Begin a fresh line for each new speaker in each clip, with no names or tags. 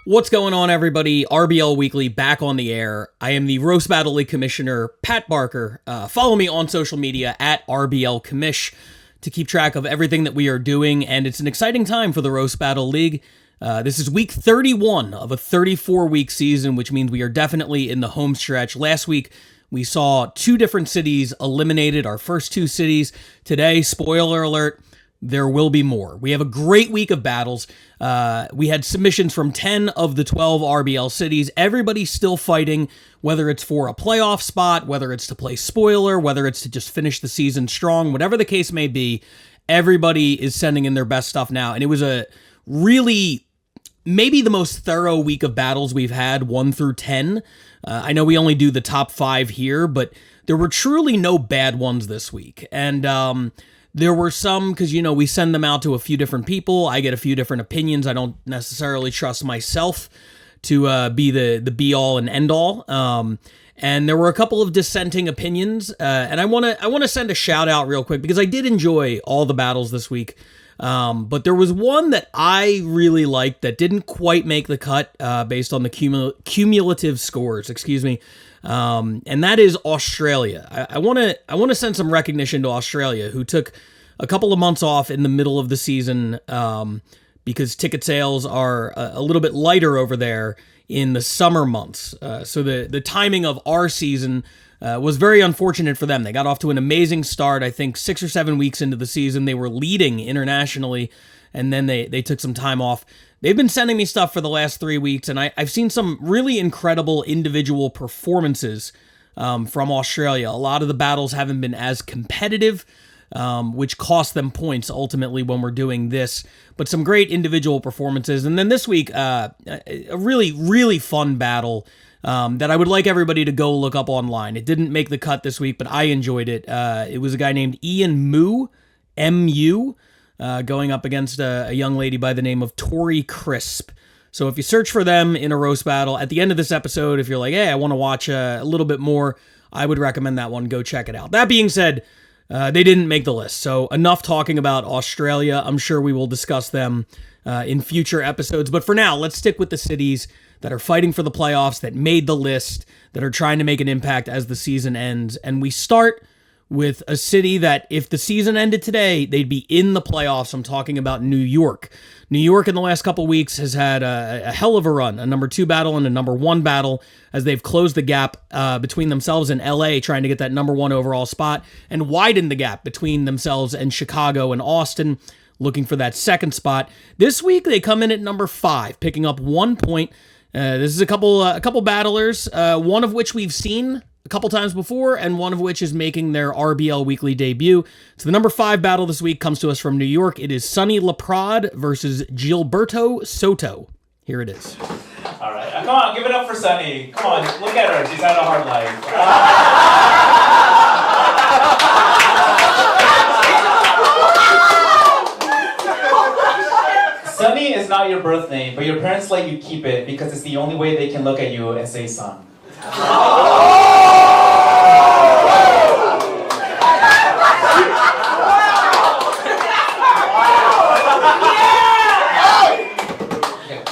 What's going on, everybody? RBL Weekly back on the air. I am the Roast Battle League Commissioner, Pat Barker. Follow me on social media at RBL Commish to keep track of everything that we are doing, and it's an exciting time for the Roast Battle League. This is week 31 of a 34-week season, which means we are definitely in the home stretch. Last week, we saw two different cities eliminated, our first two cities. Today, spoiler alert, there will be more. We have a great week of battles. We had submissions from 10 of the 12 RBL cities. Everybody's still fighting, whether it's for a playoff spot, whether it's to play spoiler, whether it's to just finish the season strong, whatever the case may be, everybody is sending in their best stuff now. And it was a really, maybe the most thorough week of battles we've had, 1 through 10. I know we only do the top 5 here, but there were truly no bad ones this week. And there were some, because, you know, we send them out to a few different people. I get a few different opinions. I don't necessarily trust myself to be the be-all and end-all. And there were a couple of dissenting opinions. And I want to send a shout-out real quick, because I did enjoy all the battles this week. But there was one that I really liked that didn't quite make the cut based on the cumulative scores, and that is Australia. I want to send some recognition to Australia, who took a couple of months off in the middle of the season because ticket sales are a little bit lighter over there in the summer months. So the timing of our season was very unfortunate for them. They got off to an amazing start. I think 6 or 7 weeks into the season, they were leading internationally, and then they took some time off. They've been sending me stuff for the last 3 weeks, and I've seen some really incredible individual performances from Australia. A lot of the battles haven't been as competitive, which cost them points ultimately when we're doing this, but some great individual performances. And then this week, a really, really fun battle that I would like everybody to go look up online. It didn't make the cut this week, but I enjoyed it. It was a guy named Ian Moo, M-U, going up against a young lady by the name of Tori Crisp. So if you search for them in a roast battle, at the end of this episode, if you're like, hey, I want to watch a little bit more, I would recommend that one. Go check it out. That being said, they didn't make the list. So enough talking about Australia. I'm sure we will discuss them in future episodes. But for now, let's stick with the cities that are fighting for the playoffs, that made the list, that are trying to make an impact as the season ends. And we start with a city that, if the season ended today, they'd be in the playoffs. I'm talking about New York. New York in the last couple weeks has had a hell of a run, a number 2 battle and a number 1 battle, as they've closed the gap between themselves and LA, trying to get that number 1 overall spot, and widened the gap between themselves and Chicago and Austin, looking for that second spot. This week, they come in at number 5, picking up 1 point. This is a couple battlers, one of which we've seen a couple times before, and one of which is making their RBL Weekly debut. So the number 5 battle this week comes to us from New York. It is Sonny Laprade versus Gilberto Soto. Here it is.
All right. Come on, give it up for Sonny. Come on, look at her. She's had a hard life. Sonny is not your birth name, but your parents let you keep it because it's the only way they can look at you and say son.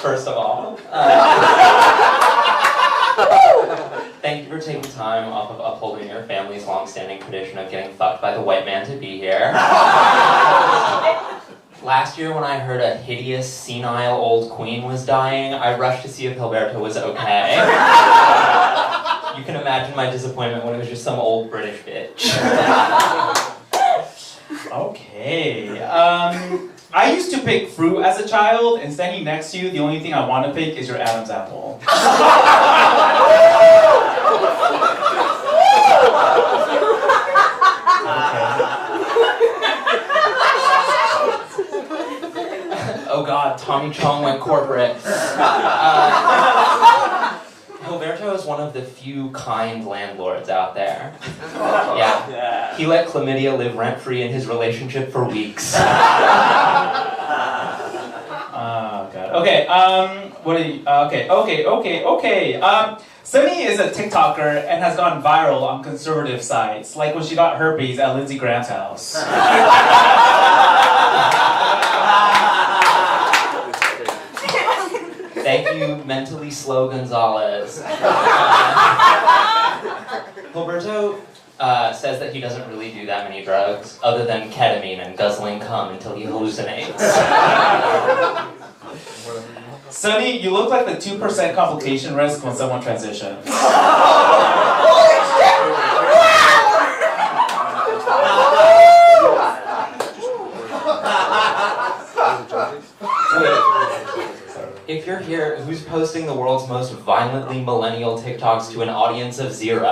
First of all, thank you for taking time off of upholding your family's long-standing tradition of getting fucked by the white man to be here. Last year when I heard a hideous, senile old queen was dying, I rushed to see if Gilberto was okay. You can imagine my disappointment when it was just some old British bitch.
Okay. I used to pick fruit as a child, and standing next to you, the only thing I want to pick is your Adam's apple.
Oh god, Tommy Chong went corporate. Gilberto is one of the few kind landlords out there. Yeah. He let chlamydia live rent-free in his relationship for weeks.
Oh god. Okay, what are you, okay. Sunny is a TikToker and has gone viral on conservative sites, like when she got herpes at Lindsey Graham's house.
Thank you, he doesn't really do that many drugs, other than ketamine and guzzling cum until he hallucinates.
Sunny, you look like the 2% complication risk when someone transitions.
If you're here, who's posting the world's most violently millennial TikToks to an audience of 0?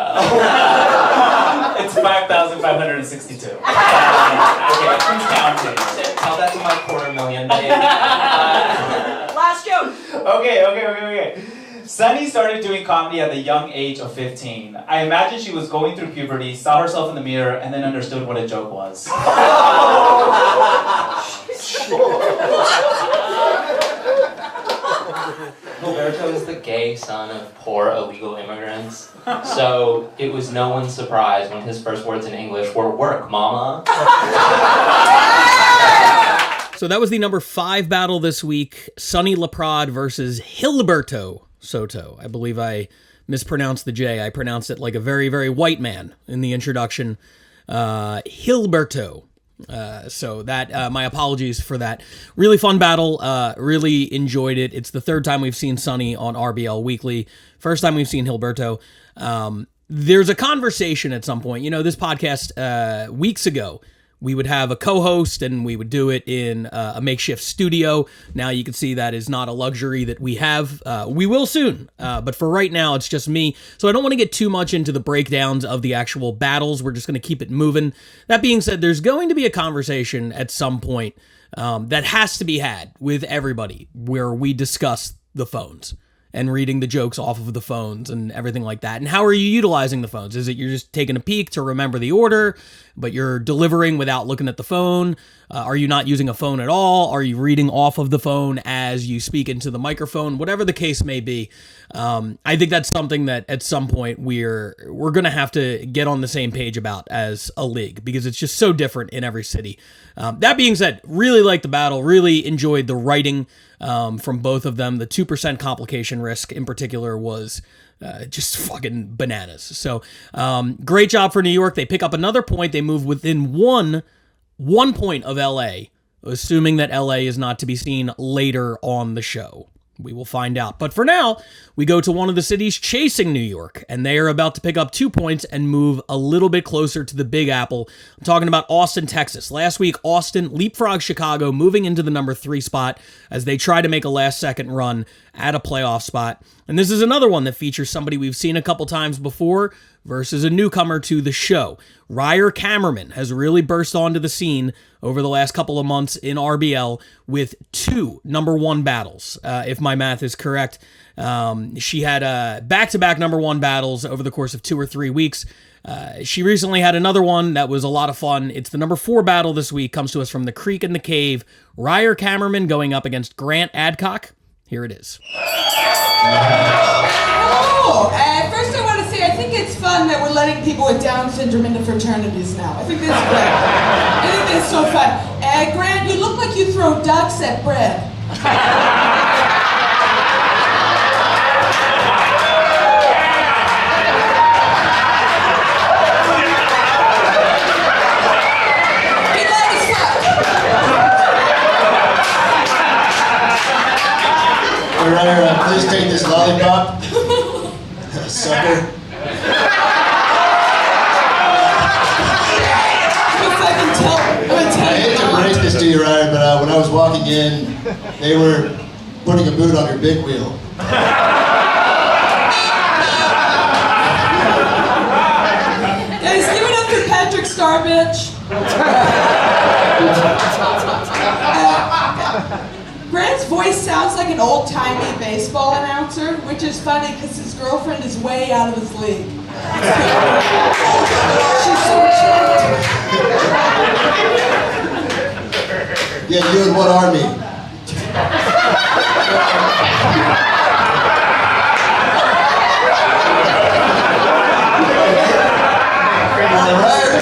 It's 5,562. Okay, who's counting?
Tell that to my 250,000 baby.
Last joke.
Okay. Sunny started doing comedy at the young age of 15. I imagine she was going through puberty, saw herself in the mirror, and then understood what a joke was.
Roberto is the gay son of poor illegal immigrants, so it was no one's surprise when his first words in English were "work, mama."
So that was the number 5 battle this week, Sonny Laprade versus Gilberto Soto. I believe I mispronounced the J. I pronounced it like a very, very white man in the introduction. Gilberto. So that, my apologies for that. Really fun battle. Really enjoyed it. It's the third time we've seen Sonny on RBL Weekly. First time we've seen Gilberto. There's a conversation at some point. You know, this podcast, weeks ago, we would have a co-host and we would do it in a makeshift studio. Now you can see that is not a luxury that we have. We will soon, but for right now, it's just me. So I don't want to get too much into the breakdowns of the actual battles. We're just going to keep it moving. That being said, there's going to be a conversation at some point that has to be had with everybody where we discuss the phones and reading the jokes off of the phones and everything like that. And how are you utilizing the phones? Is it you're just taking a peek to remember the order, but you're delivering without looking at the phone? Are you not using a phone at all? Are you reading off of the phone as you speak into the microphone? Whatever the case may be, I think that's something that at some point we're going to have to get on the same page about as a league, because it's just so different in every city. That being said, really liked the battle, really enjoyed the writing from both of them. The 2% complication risk in particular was just fucking bananas. So great job for New York. They pick up another point. They move within one point of LA, assuming that LA is not to be seen later on the show. We will find out. But for now, we go to one of the cities chasing New York, and they are about to pick up 2 points and move a little bit closer to the Big Apple. I'm talking about Austin, Texas. Last week, Austin leapfrogged Chicago, moving into the number 3 spot as they try to make a last-second run at a playoff spot. And this is another one that features somebody we've seen a couple times before versus a newcomer to the show. Ryer Cameraman has really burst onto the scene over the last couple of months in RBL with 2 number 1 battles, if my math is correct. She had back-to-back number 1 battles over the course of 2 or 3 weeks. She recently had another one that was a lot of fun. It's the number 4 battle this week, comes to us from the Creek and the Cave. Ryer Cameraman going up against Grant Adcock. Here it is.
Hello. First I want to say I think it's fun that we're letting people with Down syndrome into fraternities now. I think that's great. I think that's so fun. Grant, you look like you throw ducks at bread.
Ryer, please take this lollipop. Sucker. I hate to break this to you, Ryer, but when I was walking in, they were putting a boot on your big wheel.
Guys, give it up for Patrick Starbitch. Grant's voice sounds like an old-timey baseball announcer, which is funny because his girlfriend is way out of his league. She's so cute.
Yeah, you in what army?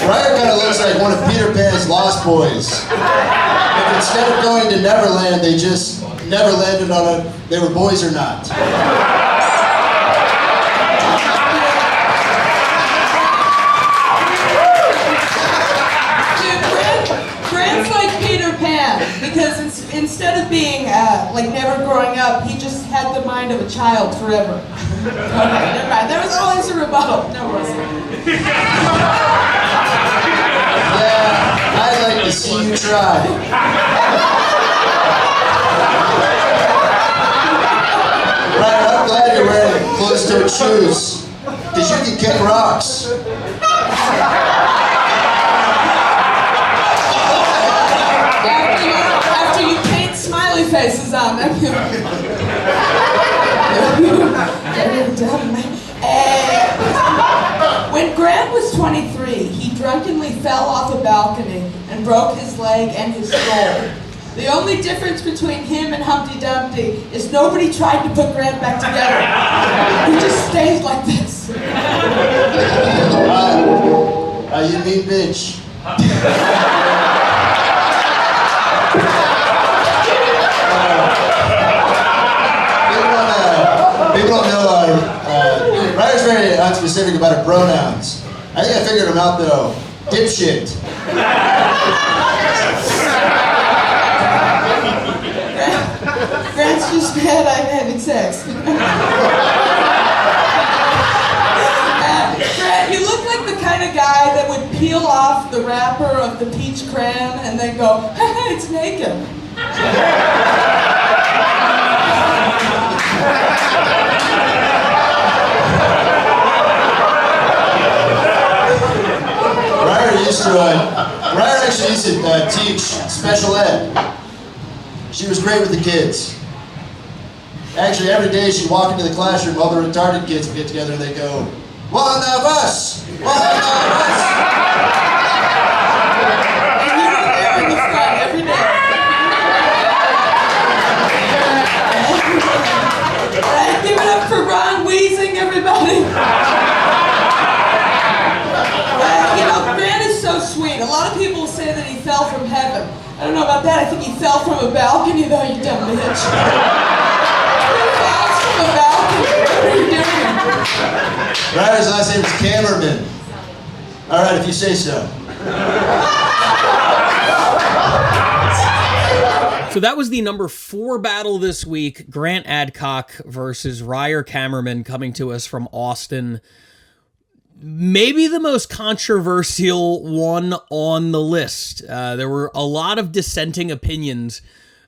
Ryer kind of looks like one of Peter Pan's Lost Boys. If instead of going to Neverland, they just never landed on they were boys or not.
Grant's like Peter Pan because instead of being like never growing up, he just had the mind of a child forever. Okay, never mind. There was always a rebuttal. No worries.
Yeah, I'd like to see you try. Right, I'm glad you're wearing closed-toed shoes, because you can kick rocks.
After you paint smiley faces on them. When Grant was 23, he drunkenly fell off a balcony and broke his leg and his skull. The only difference between him and Humpty Dumpty is nobody tried to put Grant back together. He just stays like this.
You mean bitch. People don't know, Ryder's very unspecific about her pronouns. I think I figured them out though. Dipshit.
Grant's just mad I'm having sex. Grant, you look like the kind of guy that would peel off the wrapper of the peach crayon and then go, haha, it's naked.
Ryder actually used to teach special ed. She was great with the kids. Actually, every day she'd walk into the classroom, all the retarded kids would get together and they'd go, one of us! One of us!
And you were there in the front every day. Give it up for Ron wheezing, everybody. You know, Grant is so sweet. A lot of people say that he fell from heaven. I don't know about that. I think he fell from a balcony, though, you dumb bitch. He falls from a balcony. What are you doing?
Ryder's last name is Cameraman. All right, if you say so.
So that was the number 4 battle this week. Grant Adcock versus Ryer Cameraman, coming to us from Austin. Maybe the most controversial one on the list. There were a lot of dissenting opinions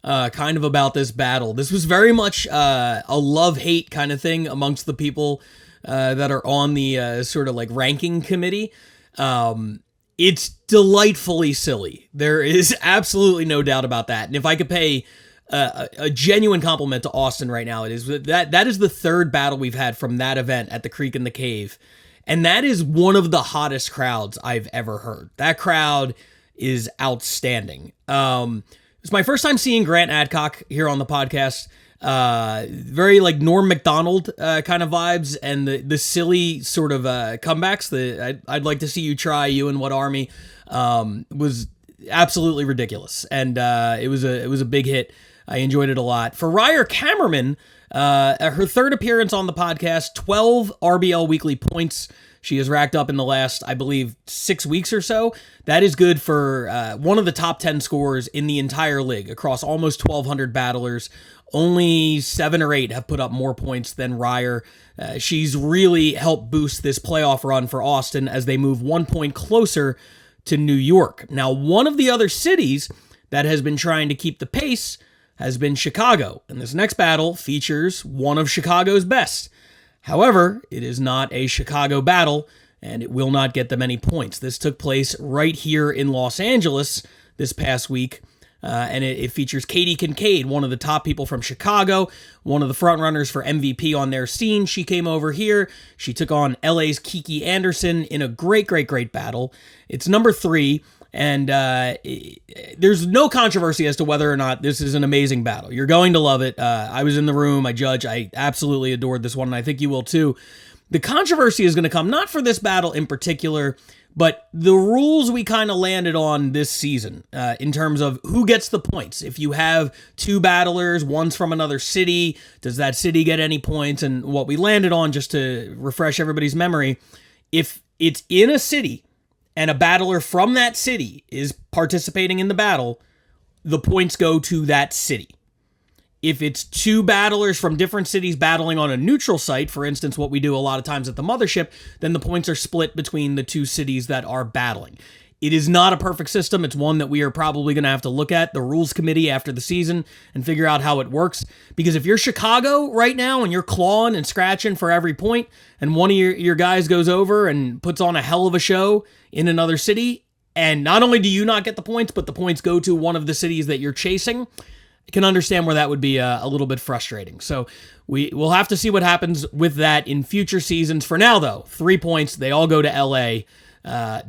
kind of about this battle. This was very much a love-hate kind of thing amongst the people that are on the sort of like ranking committee. It's delightfully silly. There is absolutely no doubt about that. And if I could pay a genuine compliment to Austin right now, it is that is the 3rd battle we've had from that event at the Creek and the Cave. And that is one of the hottest crowds I've ever heard. That crowd is outstanding. It's my first time seeing Grant Adcock here on the podcast. Very like Norm Macdonald kind of vibes, and the silly sort of comebacks. I'd like to see you try, you and what army, was absolutely ridiculous, and it was a big hit. I enjoyed it a lot. For Ryer Cameraman, her 3rd appearance on the podcast, 12 RBL weekly points she has racked up in the last, I believe, 6 weeks or so. That is good for one of the top 10 scorers in the entire league across almost 1,200 battlers. Only 7 or 8 have put up more points than Ryer. She's really helped boost this playoff run for Austin as they move 1 point closer to New York. Now, one of the other cities that has been trying to keep the pace has been Chicago, and this next battle features one of Chicago's best. However, it is not a Chicago battle, and it will not get them any points. This took place right here in Los Angeles this past week, and it features Katie Kincaid, one of the top people from Chicago, one of the frontrunners for MVP on their scene. She came over here. She took on LA's Kiki Anderson in a great battle. It's number 3. And there's no controversy as to whether or not this is an amazing battle. You're going to love it. I was in the room. I judge. I absolutely adored this one, and I think you will too. The controversy is going to come not for this battle in particular, but the rules we kind of landed on this season in terms of who gets the points. If you have 2 battlers, one's from another city, does that city get any points? And what we landed on, just to refresh everybody's memory, if it's in a city and a battler from that city is participating in the battle, the points go to that city. If it's two battlers from different cities battling on a neutral site, for instance, what we do a lot of times at the mothership, then the points are split between the two cities that are battling. It is not a perfect system. It's one that we are probably going to have to look at the rules committee after the season and figure out how it works. Because if you're Chicago right now and you're clawing and scratching for every point, and one of your guys goes over and puts on a hell of a show in another city, and not only do you not get the points, but the points go to one of the cities that you're chasing, I can understand where that would be a little bit frustrating. So we'll have to see what happens with that in future seasons. For now, though, 3 points. They all go to LA.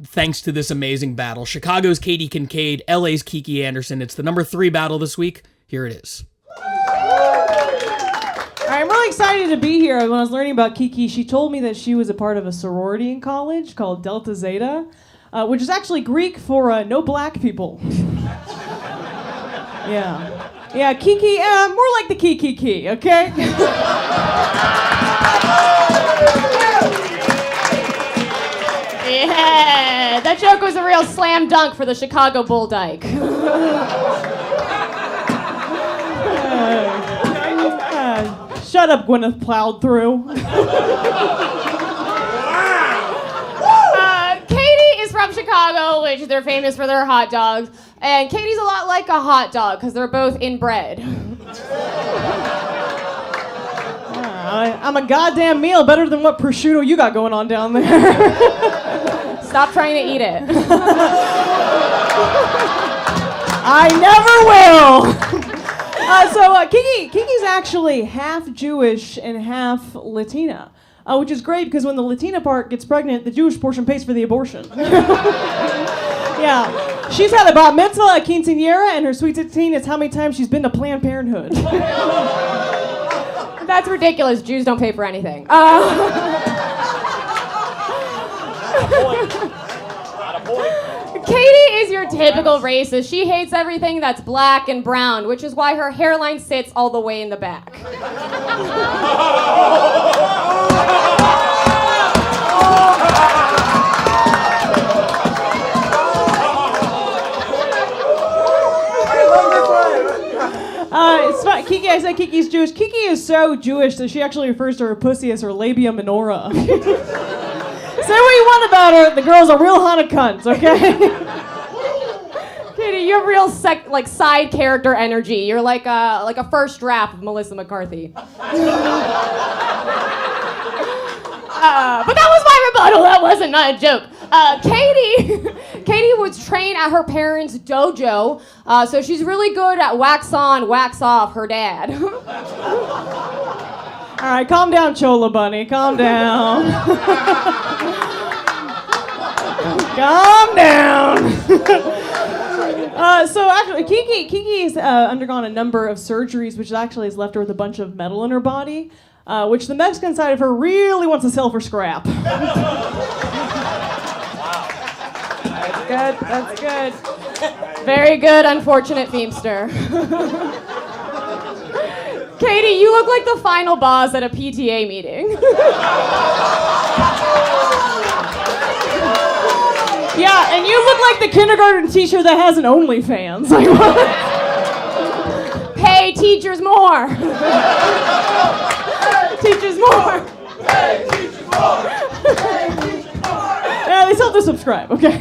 Thanks to this amazing battle. Chicago's Katie Kincaid, LA's Kiki Anderson. It's the number 3 battle this week. Here it is.
All right, I'm really excited to be here. When I was learning about Kiki, she told me that she was a part of a sorority in college called Delta Zeta, which is actually Greek for no black people. Yeah, Kiki, more like the Kiki, okay?
Yeah, that joke was a real slam dunk for the Chicago Bull Dyke.
Shut up, Gwyneth Plowed through.
Katie is from Chicago, which they're famous for their hot dogs. And Katie's a lot like a hot dog because they're both inbred.
I'm a goddamn meal, better than what prosciutto you got going on down there.
Stop trying to eat it.
I never will. Kiki's actually half Jewish and half Latina, which is great because when the Latina part gets pregnant, the Jewish portion pays for the abortion. Yeah, she's had a bat mitzvah, a quinceañera, and her sweet 16 is how many times she's been to Planned Parenthood.
That's ridiculous. Jews don't pay for anything. Katie is your typical racist. She hates everything that's black and brown, which is why her hairline sits all the way in the back.
It's fine. Kiki, I said Kiki's Jewish. Kiki is so Jewish that she actually refers to her pussy as her labia minora. Say what you want about her, the girl's a real hot cunt, okay?
Katie, you have real side character energy. You're like a first draft of Melissa McCarthy. But that was my rebuttal. That wasn't not a joke. Katie was trained at her parents' dojo, so she's really good at wax on, wax off her dad.
All right, calm down, Chola Bunny. Calm down. Calm down. So actually, Kiki's undergone a number of surgeries, which actually has left her with a bunch of metal in her body, which the Mexican side of her really wants to sell for scrap.
That's good. Very good, unfortunate Feemster. Katie, you look like the final boss at a PTA meeting.
Yeah, and you look like the kindergarten teacher that has an OnlyFans. Like, what?
Pay teachers more. Teachers more.
Hey, teach more. Hey, teach more.
Yeah, they self-subscribe, okay?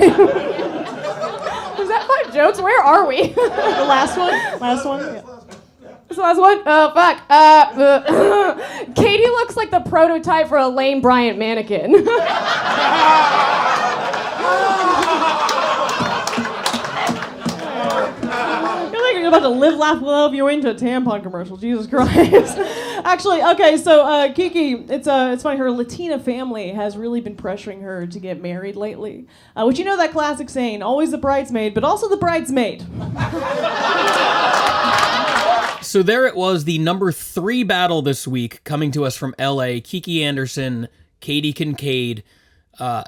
Was that 5 jokes? Where are we?
The last one? Yeah.
This last one? Oh, fuck. Katie looks like the prototype for a Lane Bryant mannequin.
You're about to live, laugh, love your way into a tampon commercial. Jesus Christ. Actually, okay, so Kiki, it's funny. Her Latina family has really been pressuring her to get married lately. Which, you know that classic saying, always the bridesmaid, but also the bridesmaid.
So there it was, the number 3 battle this week, coming to us from LA. Kiki Anderson, Katie Kincaid.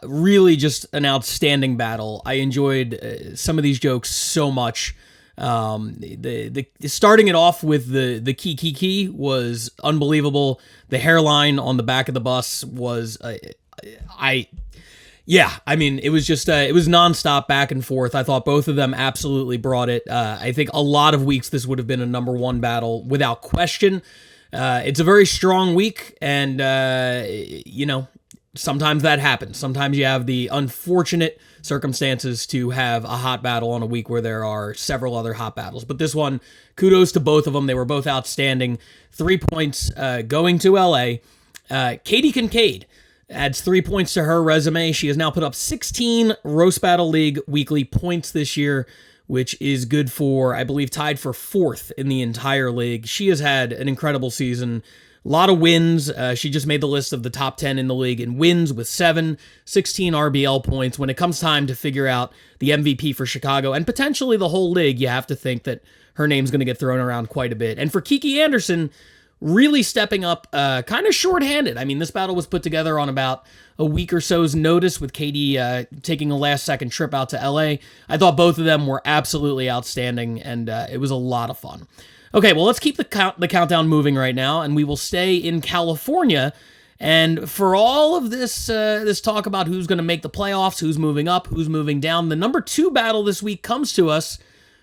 Really just an outstanding battle. I enjoyed some of these jokes so much. The starting it off with the key was unbelievable. The hairline on the back of the bus was Yeah, I mean, it was just, it was nonstop back and forth. I thought both of them absolutely brought it. I think a lot of weeks this would have been a number one battle without question. It's a very strong week, and, sometimes that happens. Sometimes you have the unfortunate circumstances to have a hot battle on a week where there are several other hot battles. But this one, kudos to both of them. They were both outstanding. 3 points going to LA. Katie Kincaid adds 3 points to her resume. She has now put up 16 Roast Battle League weekly points this year, which is good for, I believe, tied for 4th in the entire league. She has had an incredible season. A lot of wins. She just made the list of the top 10 in the league in wins with 16 RBL points. When it comes time to figure out the MVP for Chicago and potentially the whole league, you have to think that her name's going to get thrown around quite a bit. And for Kiki Anderson, really stepping up kind of shorthanded. I mean, this battle was put together on about a week or so's notice with Katie taking a last-second trip out to LA. I thought both of them were absolutely outstanding, and it was a lot of fun. Okay, well, let's keep the countdown moving right now, and we will stay in California. And for all of this this talk about who's going to make the playoffs, who's moving up, who's moving down, the number 2 battle this week comes to us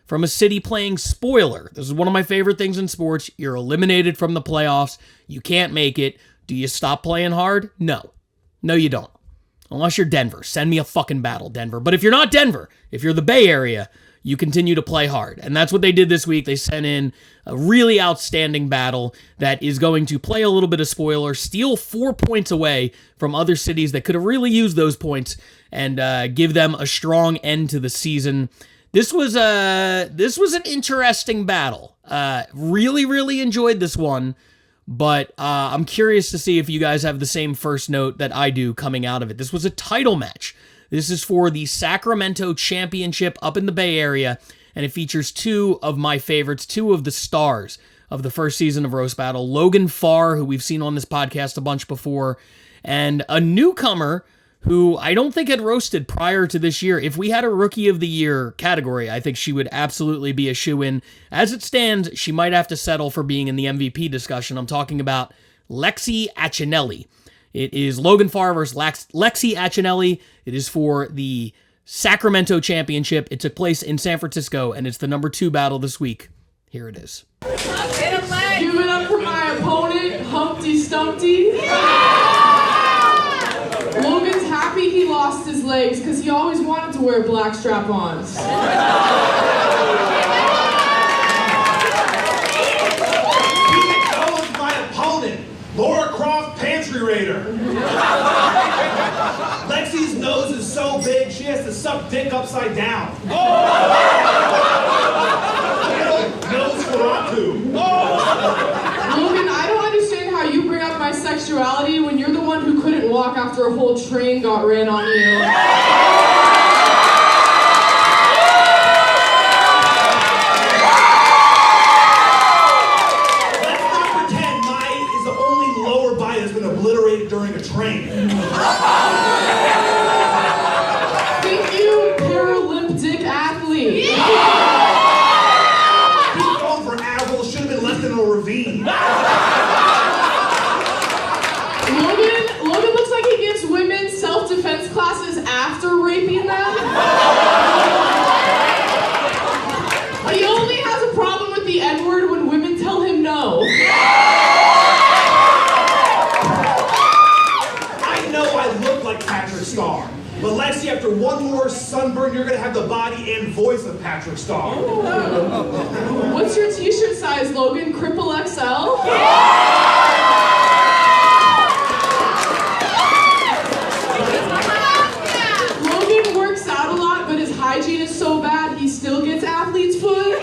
from a city playing spoiler. This is one of my favorite things in sports. You're eliminated from the playoffs. You can't make it. Do you stop playing hard? No. No, you don't. Unless you're Denver. Send me a fucking battle, Denver. But if you're not Denver, if you're the Bay Area, you continue to play hard. And that's what they did this week. They sent in a really outstanding battle that is going to play a little bit of spoiler, steal 4 points away from other cities that could have really used those points, and give them a strong end to the season. This was an interesting battle. Really, really enjoyed this one, but I'm curious to see if you guys have the same first note that I do coming out of it. This was a title match. This is for the Sacramento Championship up in the Bay Area, and it features 2 of my favorites, 2 of the stars of the first season of Roast Battle. Logan Farr, who we've seen on this podcast a bunch before, and a newcomer who I don't think had roasted prior to this year. If we had a Rookie of the Year category, I think she would absolutely be a shoo-in. As it stands, she might have to settle for being in the MVP discussion. I'm talking about Lexi Achinelli. It is Logan Farr versus Lexi Achinelli. It is for the Sacramento Championship. It took place in San Francisco, and it's the number 2 battle this week. Here it is.
Give it up for my opponent, Humpty Stumpty. Logan's happy he lost his legs because he always wanted to wear black strap-ons.
My opponent, Laura Croft Pantry Raider. Lexi's nose is so big she has to suck dick upside down. Nosferatu.
Logan, I don't understand how you bring up my sexuality when you're the one who couldn't walk after a whole train got ran on you.
Let's not pretend my is the only lower body that's been obliterated during a train.
Thank you, Paralympic athlete.
He's going for Adderall, should have been left in a ravine.
Logan looks like he gives women self-defense classes after raping them. He only has a problem with the N-word when women tell him no.
I know I look like Patrick Starr, but Lexi, after one more sunburn, you're gonna have the body and voice of Patrick Starr.
What's your t-shirt size, Logan? Cripple XL? Logan works out a lot, but his hygiene is so bad, he still gets athlete's foot.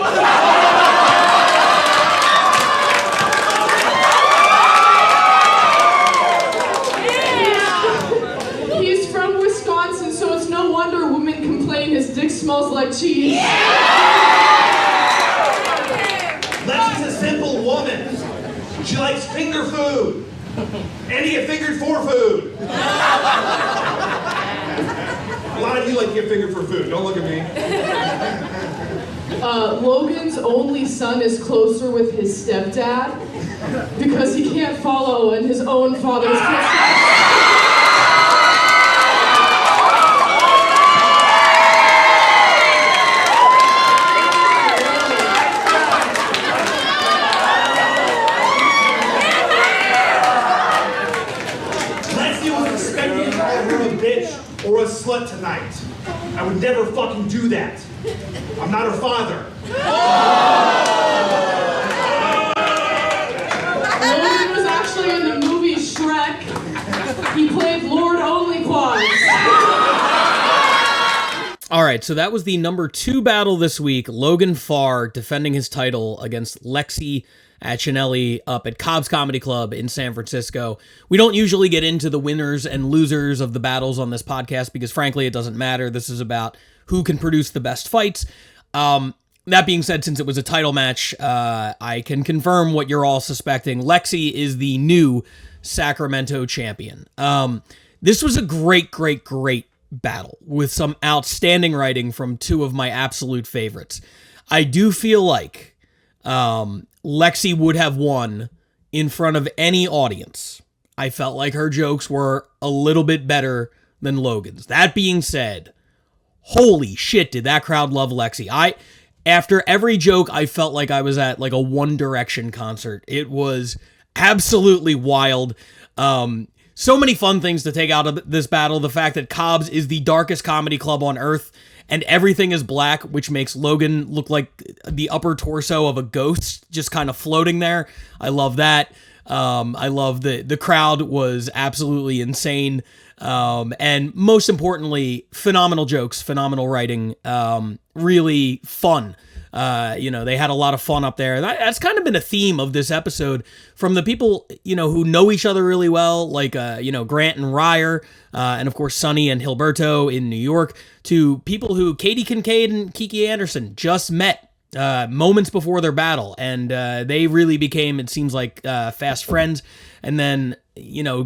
He's from Wisconsin, so it's no wonder women complain his dick smells like cheese.
Lexi's a simple woman. She likes finger food. And to get fingered for food. A lot of you like to get fingered for food. Don't look at me.
Logan's only son is closer with his stepdad because he can't follow in his own father's footsteps.
slut tonight. I would never fucking do that. I'm not her father.
Logan was actually in the movie Shrek. He played Lord Onlyquans.
All right, so that was the number 2 battle this week. Logan Farr defending his title against Lexi Achinelli up at Cobb's Comedy Club in San Francisco. We don't usually get into the winners and losers of the battles on this podcast because, frankly, it doesn't matter. This is about who can produce the best fights. That being said, since it was a title match, I can confirm what you're all suspecting. Lexi is the new Sacramento champion. This was a great battle with some outstanding writing from 2 of my absolute favorites. I do feel like Lexi would have won in front of any audience. I felt like her jokes were a little bit better than Logan's. That being said, holy shit, did that crowd love Lexi. After every joke, I felt like I was at like a One Direction concert. It was absolutely wild. So many fun things to take out of this battle. The fact that Cobb's is the darkest comedy club on earth and everything is black, which makes Logan look like the upper torso of a ghost just kind of floating there. I love that. I love the crowd was absolutely insane. And most importantly, phenomenal jokes, phenomenal writing, really fun. They had a lot of fun up there. That's kind of been a theme of this episode from the people, who know each other really well, like, Grant and Ryer, and of course, Sonny and Hilberto in New York, to people who Katie Kincaid and Kiki Anderson just met moments before their battle. And they really became, it seems like, fast friends. And then,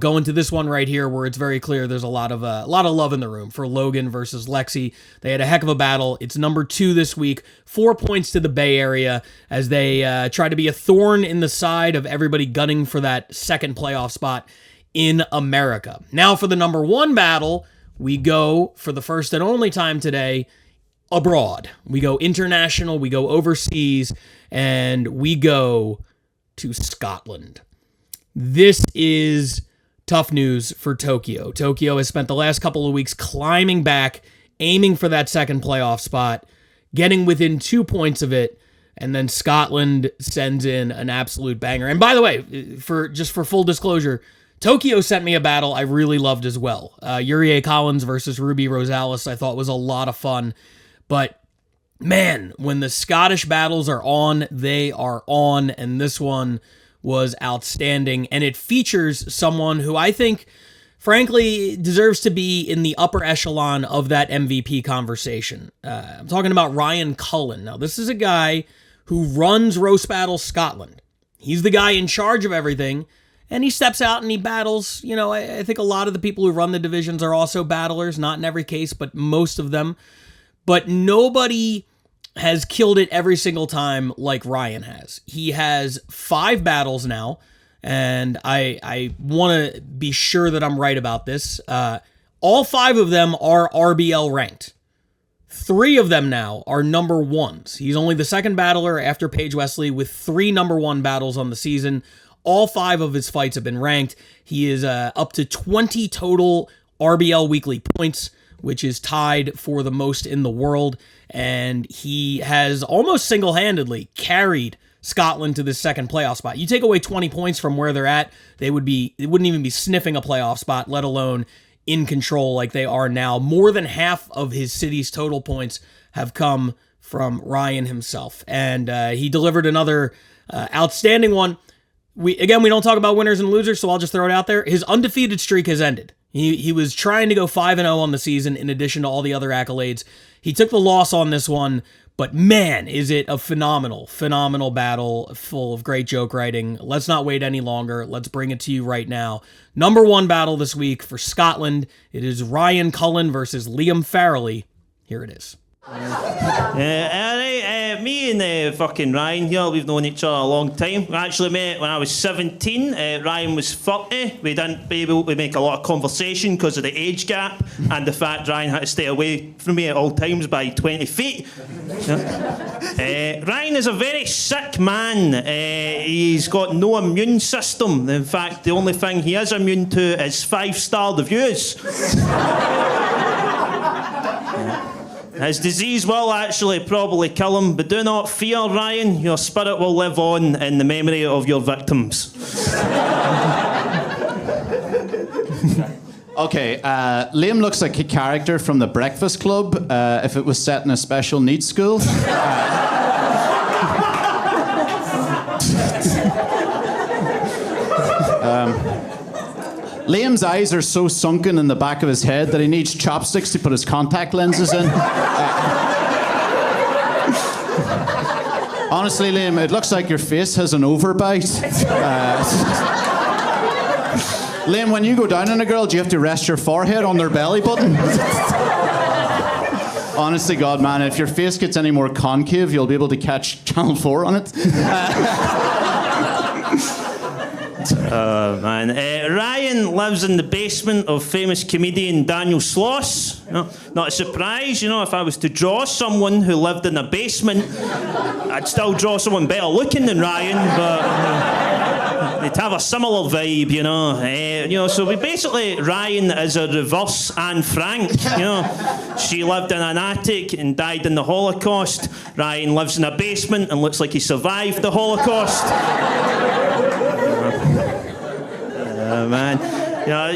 going to this one right here where it's very clear there's a lot of love in the room for Logan versus Lexi. They had a heck of a battle. It's number 2 this week, 4 points to the Bay Area as they try to be a thorn in the side of everybody gunning for that second playoff spot in America. Now for the number 1 battle, we go for the first and only time today abroad. We go international, we go overseas, and we go to Scotland. This is tough news for Tokyo. Tokyo has spent the last couple of weeks climbing back, aiming for that second playoff spot, getting within 2 points of it, and then Scotland sends in an absolute banger. And by the way, for full disclosure, Tokyo sent me a battle I really loved as well. Uriah Collins versus Ruby Rosales I thought was a lot of fun. But man, when the Scottish battles are on, they are on, and this one was outstanding, and it features someone who I think, frankly, deserves to be in the upper echelon of that MVP conversation. I'm talking about Ryan Cullen. Now, this is a guy who runs Roast Battle Scotland. He's the guy in charge of everything, and he steps out and he battles. I think a lot of the people who run the divisions are also battlers, not in every case, but most of them. But nobody has killed it every single time like Ryan has. He has 5 battles now, and I want to be sure that I'm right about this. All 5 of them are RBL ranked. 3 of them now are number 1s. He's only the second battler after Paige Wesley with 3 number 1 battles on the season. All 5 of his fights have been ranked. He is up to 20 total RBL weekly points, which is tied for the most in the world. And he has almost single-handedly carried Scotland to the second playoff spot. You take away 20 points from where they're at, they wouldn't even be sniffing a playoff spot, let alone in control like they are now. More than half of his city's total points have come from Ryan himself. And he delivered another outstanding one. We don't talk about winners and losers, so I'll just throw it out there. His undefeated streak has ended. He was trying to go 5-0 on the season in addition to all the other accolades. He took the loss on this one, but man, is it a phenomenal battle full of great joke writing. Let's not wait any longer. Let's bring it to you right now. Number 1 battle this week for Scotland. It is Ryan Cullen versus Liam Farrelly. Here it is.
Me and fucking Ryan here, we've known each other a long time. We actually met when I was 17. Ryan was 30. We didn't be able to make a lot of conversation because of the age gap and the fact Ryan had to stay away from me at all times by 20 feet. Ryan is a very sick man. He's got no immune system. In fact, the only thing he is immune to is 5-star reviews. His disease will actually probably kill him, but do not fear, Ryan. Your spirit will live on in the memory of your victims.
Okay, Liam looks like a character from The Breakfast Club if it was set in a special needs school. Liam's eyes are so sunken in the back of his head that he needs chopsticks to put his contact lenses in. Honestly, Liam, it looks like your face has an overbite. Liam, when you go down on a girl, do you have to rest your forehead on their belly button? Honestly, God, man, if your face gets any more concave, you'll be able to catch Channel 4 on it.
Man. Ryan lives in the basement of famous comedian Daniel Sloss. Not a surprise, if I was to draw someone who lived in a basement, I'd still draw someone better looking than Ryan, but they'd have a similar vibe, So we basically, Ryan is a reverse Anne Frank, She lived in an attic and died in the Holocaust. Ryan lives in a basement and looks like he survived the Holocaust. Man.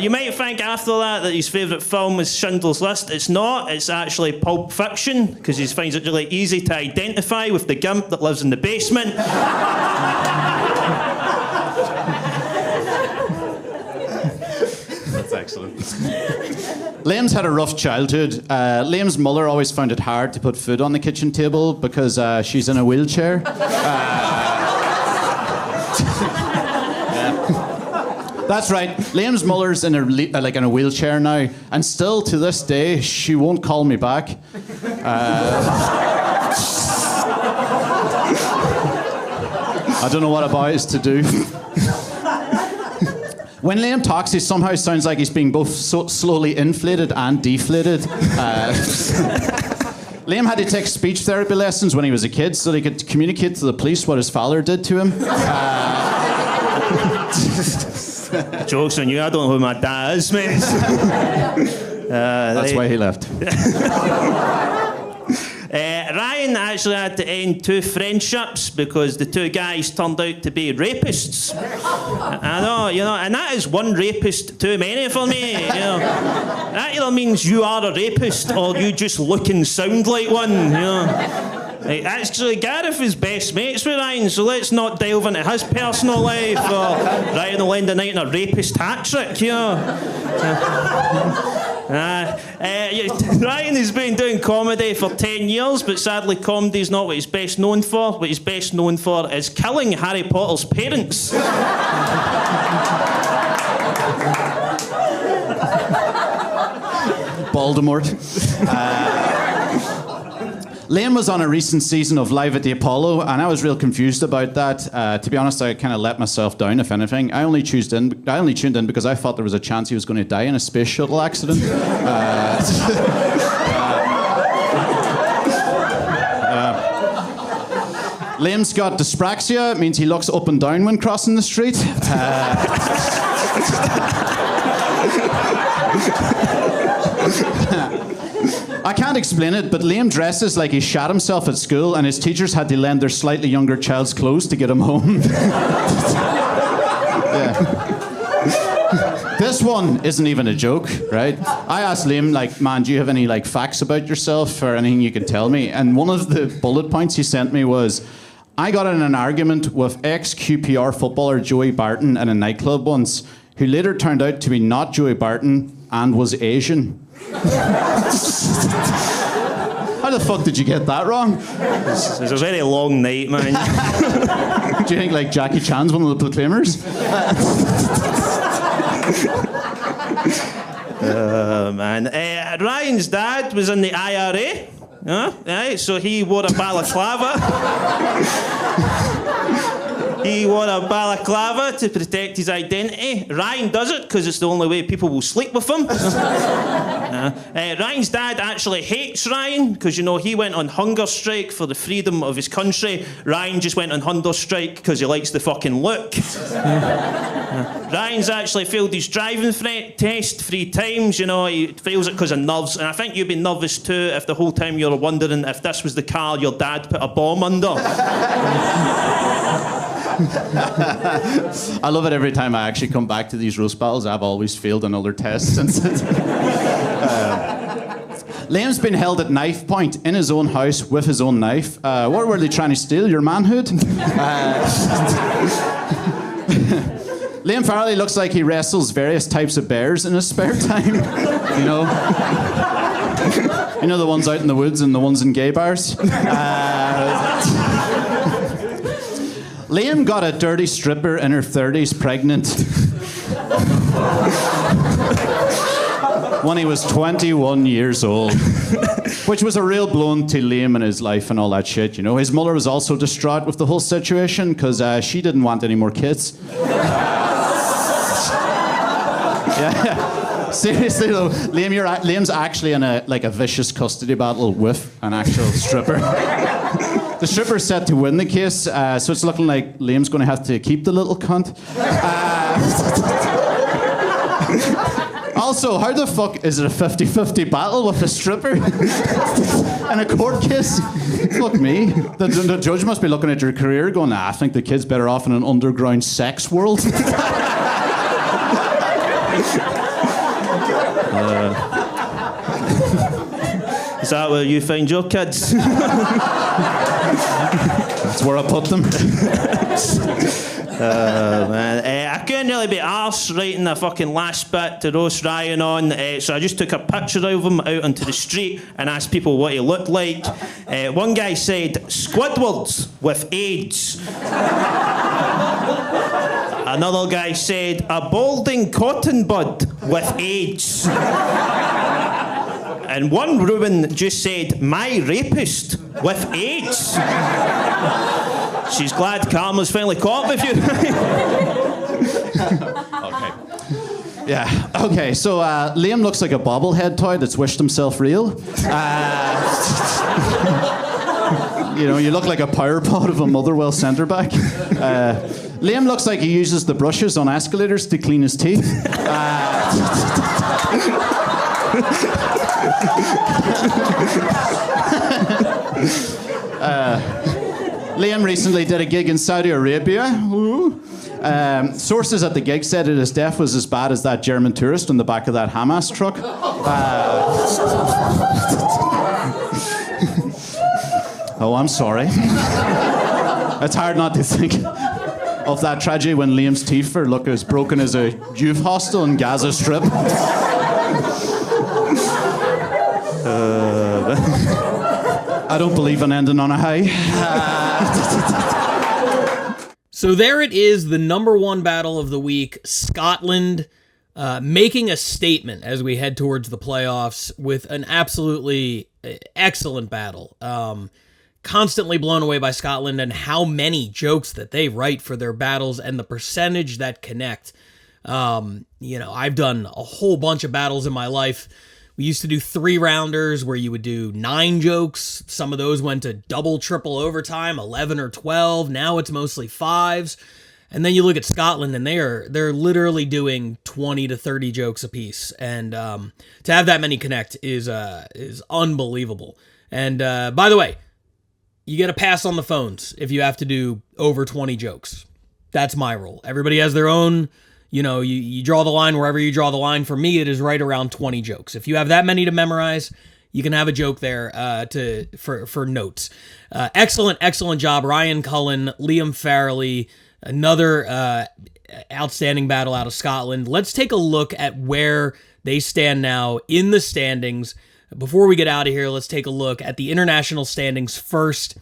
You might think after that his favourite film is Schindler's List. It's not. It's actually Pulp Fiction, because he finds it really easy to identify with the gimp that lives in the basement.
That's excellent. Liam's had a rough childhood. Liam's mother always found it hard to put food on the kitchen table because she's in a wheelchair. That's right. Liam's mother's in a wheelchair now, and still to this day she won't call me back. I don't know what about is to do. When Liam talks, he somehow sounds like he's being both slowly inflated and deflated. Liam had to take speech therapy lessons when he was a kid so that he could communicate to the police what his father did to him.
Joke's on you, I don't know who my dad is, mate.
That's why he left.
Ryan actually had to end 2 friendships because the 2 guys turned out to be rapists. I know, and that is one rapist too many for me. That either means you are a rapist or you just look and sound like one. Actually, Gareth is best mates with Ryan, so let's not delve into his personal life, or Ryan will end the night in a rapist hat trick, Ryan has been doing comedy for 10 years, but sadly comedy's not what he's best known for. What he's best known for is killing Harry Potter's parents.
Voldemort. Liam was on a recent season of Live at the Apollo, and I was real confused about that. To be honest, I kind of let myself down, if anything. I only tuned in because I thought there was a chance he was going to die in a space shuttle accident. Liam's got dyspraxia. It means he looks up and down when crossing the street. I can't explain it, but Liam dresses like he shat himself at school and his teachers had to lend their slightly younger child's clothes to get him home. This one isn't even a joke, right? I asked Liam, man, do you have any, facts about yourself or anything you can tell me? And one of the bullet points he sent me was, I got in an argument with ex-QPR footballer Joey Barton in a nightclub once, who later turned out to be not Joey Barton and was Asian. How the fuck did you get that wrong?
It was a very long night, man.
Do you think Jackie Chan's one of the Proclaimers?
Man. Ryan's dad was in the IRA. Right, so he wore a balaclava. He wore a balaclava to protect his identity. Ryan does it because it's the only way people will sleep with him. Ryan's dad actually hates Ryan because, you know, he went on hunger strike for the freedom of his country. Ryan just went on hunger strike because he likes the fucking look. Ryan's actually failed his driving test 3 times. You know, he fails it because of nerves. And I think you'd be nervous too if the whole time you were wondering if this was the car your dad put a bomb under.
I love it every time I actually come back to these roast battles. I've always failed another test since. Liam's been held at knife point in his own house with his own knife. What were they trying to steal? Your manhood? Liam Farrelly looks like he wrestles various types of bears in his spare time. You know? You know the ones out in the woods and the ones in gay bars? Liam got a dirty stripper in her 30s pregnant when he was 21 years old, which was a real blow to Liam and his life and all that shit, you know. His mother was also distraught with the whole situation because she didn't want any more kids. Yeah. Seriously though, Liam's actually in a vicious custody battle with an actual stripper. The stripper's set to win the case, so it's looking like Liam's going to have to keep the little cunt. Also, how the fuck is it a 50-50 battle with a stripper in a court case? Fuck me. The judge must be looking at your career going, I think the kid's better off in an underground sex world.
Is that where you find your kids?
That's where I put them.
I couldn't really be arsed writing the fucking last bit to roast Ryan on, so I just took a picture of him out onto the street and asked people what he looked like. One guy said, Squidwards with AIDS. Another guy said, a balding cotton bud with AIDS. And one woman just said, my rapist with AIDS. She's glad karma's finally caught with you.
Okay. Yeah, okay, so Liam looks like a bobblehead toy that's wished himself real. You know, you look like a power pod of a Motherwell centre-back. Liam looks like he uses the brushes on escalators to clean his teeth. Liam recently did a gig in Saudi Arabia. Sources at the gig said that his death was as bad as that German tourist on the back of that Hamas truck. Oh, I'm sorry. It's hard not to think of that tragedy when Liam's teeth look as broken as a youth hostel in Gaza Strip. I don't believe in ending on a high.
So there it is, the #1 battle of the week. Scotland making a statement as we head towards the playoffs with an absolutely excellent battle. Constantly blown away by Scotland and how many jokes that they write for their battles and the percentage that connect. You know, I've done a whole bunch of battles in my life. We used to do 3-rounders where you would do 9 jokes. Some of those went to double, triple overtime, 11 or 12. Now it's mostly 5s. And then you look at Scotland and they're literally doing 20 to 30 jokes apiece. And to have that many connect is unbelievable. And by the way, you get a pass on the phones if you have to do over 20 jokes. That's my rule. Everybody has their own. You know, you draw the line wherever you draw the line. For me, it is right around 20 jokes. If you have that many to memorize, you can have a joke there for notes. Excellent job, Ryan Cullen, Liam Farrelly, another outstanding battle out of Scotland. Let's take a look at where they stand now in the standings. Before we get out of here, let's take a look at the international standings first.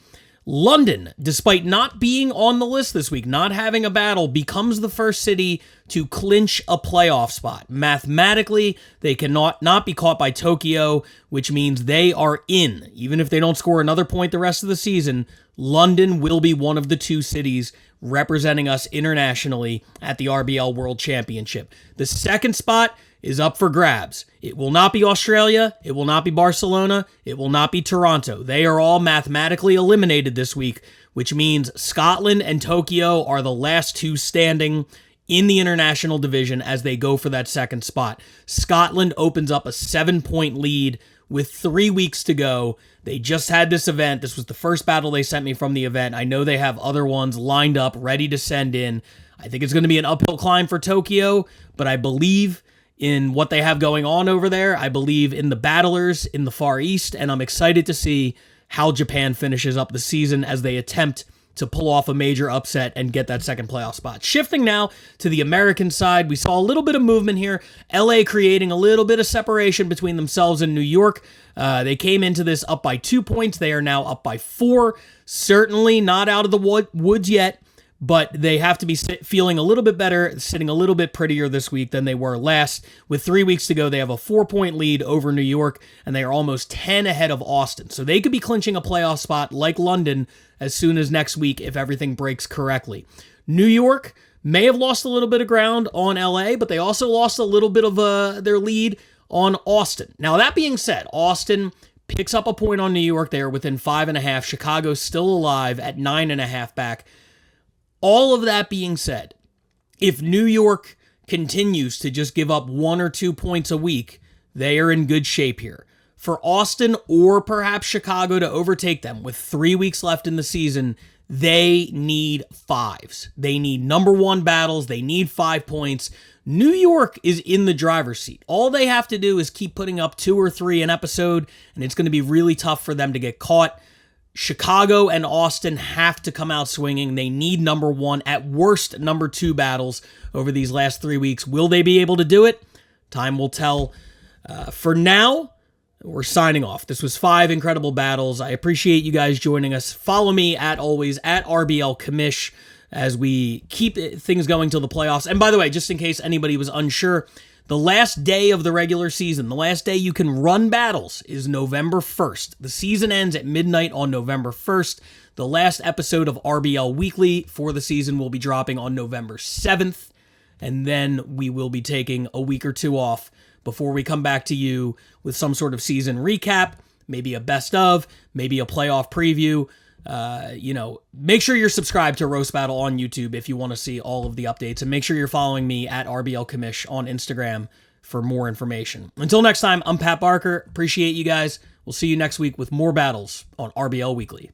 London, despite not being on the list this week, not having a battle, becomes the first city to clinch a playoff spot. Mathematically, they cannot not be caught by Tokyo, which means they are in. Even if they don't score another point the rest of the season, London will be one of the two cities representing us internationally at the RBL World Championship. The second spot is up for grabs. It will not be Australia, it will not be Barcelona, it will not be Toronto. They are all mathematically eliminated this week, which means Scotland and Tokyo are the last two standing in the international division as they go for that second spot. Scotland opens up a 7-point lead with 3 weeks to go. They just had this event. This was the first battle they sent me from the event. I know they have other ones lined up, ready to send in. I think it's going to be an uphill climb for Tokyo, but I believe in what they have going on over there. I believe in the battlers in the Far East, and I'm excited to see how Japan finishes up the season as they attempt to pull off a major upset and get that second playoff spot. Shifting now to the American side, we saw a little bit of movement here. LA creating a little bit of separation between themselves and New York. They came into this up by 2 points. They are now up by 4. Certainly not out of the woods yet, but they have to be feeling a little bit better, sitting a little bit prettier this week than they were last. With 3 weeks to go, they have a 4-point lead over New York, and they are almost 10 ahead of Austin. So they could be clinching a playoff spot like London as soon as next week if everything breaks correctly. New York may have lost a little bit of ground on LA, but they also lost a little bit of their lead on Austin. Now, that being said, Austin picks up a point on New York. They are within 5.5. Chicago's still alive at 9.5 back. All of that being said, if New York continues to just give up 1 or 2 points a week, they are in good shape here. For Austin or perhaps Chicago to overtake them with 3 weeks left in the season, they need 5s. They need number 1 battles. They need 5 points. New York is in the driver's seat. All they have to do is keep putting up 2 or 3 an episode, and it's going to be really tough for them to get caught. Chicago and Austin have to come out swinging. They need number 1, at worst number 2 battles over these last 3 weeks. Will they be able to do it? Time will tell. For now, we're signing off. This was 5 incredible battles. I appreciate you guys joining us. Follow me, at always, at RBL Commish, as we keep things going till the playoffs. And by the way, just in case anybody was unsure, the last day of the regular season, the last day you can run battles, is November 1st. The season ends at midnight on November 1st. The last episode of RBL Weekly for the season will be dropping on November 7th. And then we will be taking a week or 2 off before we come back to you with some sort of season recap, maybe a best of, maybe a playoff preview. Make sure you're subscribed to Roast Battle on YouTube if you want to see all of the updates, and make sure you're following me at RBL Commish on Instagram for more information. Until next time, I'm Pat Barker. Appreciate you guys. We'll see you next week with more battles on RBL Weekly.